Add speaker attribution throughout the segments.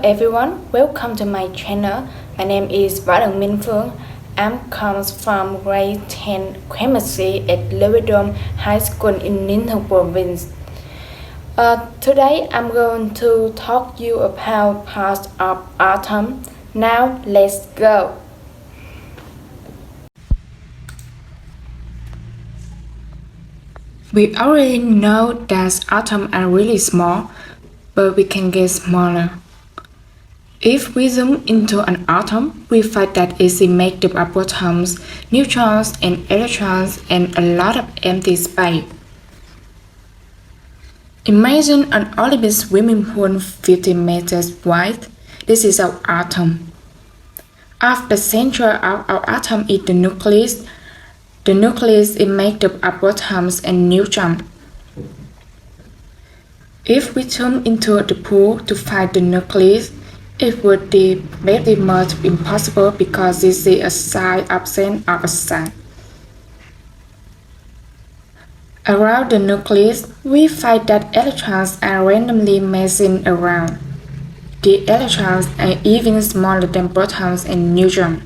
Speaker 1: everyone, welcome to my channel. My name is Minh Phương. I comes from grade 10 chemistry at Levedom High School in Ninh Province. Today I'm going to talk you about parts of autumn. Now let's go. We already know that atoms are really small, but we can get smaller. If we zoom into an atom, we find that it is made up of protons, neutrons, and electrons, and a lot of empty space. Imagine an Olympic swimming pool 50 meters wide. This is our atom. At the center of our atom is the nucleus. The nucleus is made up of protons and neutrons. If we zoom into the pool to find the nucleus, it would be very much impossible because this is a side absent of a side. Around the nucleus, we find that electrons are randomly messing around. The electrons are even smaller than protons and neutrons.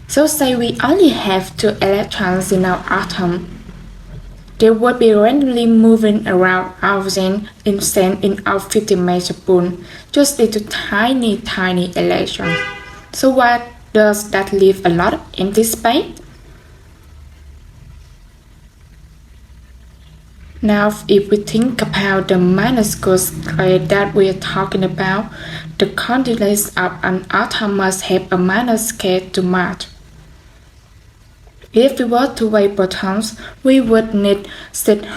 Speaker 1: So say we only have 2 electrons in our atom. They would be randomly moving around oxygen in our 50-meter pool, just little tiny electrons. So why does that leave a lot of empty space? Now, if we think about the minuscule scale that we are talking about, the coordinates of an atom must have a minus scale to match. If we were to weigh protons, we would need 600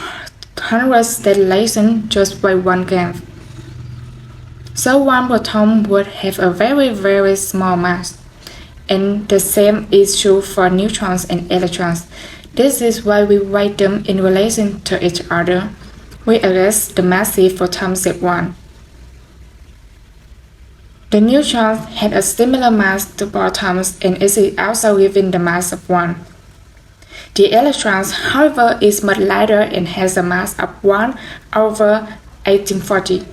Speaker 1: stellations just by 1 gram. So 1 proton would have a very small mass. And the same is true for neutrons and electrons. This is why we weigh them in relation to each other. We arrest the massive photons at 1. The neutrons had a similar mass to protons and is also given the mass of 1. The electrons, however, is much lighter and has a mass of 1 over 1840.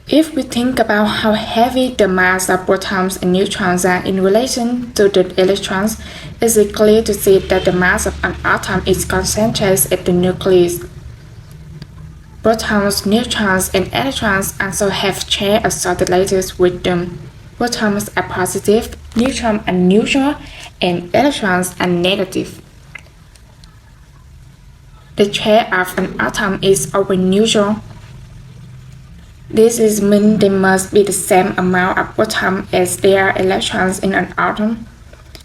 Speaker 1: If we think about how heavy the mass of protons and neutrons are in relation to the electrons, it is clear to see that the mass of an atom is concentrated at the nucleus. Protons, neutrons, and electrons also have shared assorted lattice with them. Protons are positive, neutrons are neutral, and electrons are negative. The share of an atom is always neutral. This means there must be the same amount of protons as there are electrons in an atom.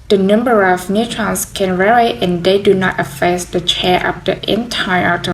Speaker 1: The number of neutrons can vary and they do not affect the share of the entire atom.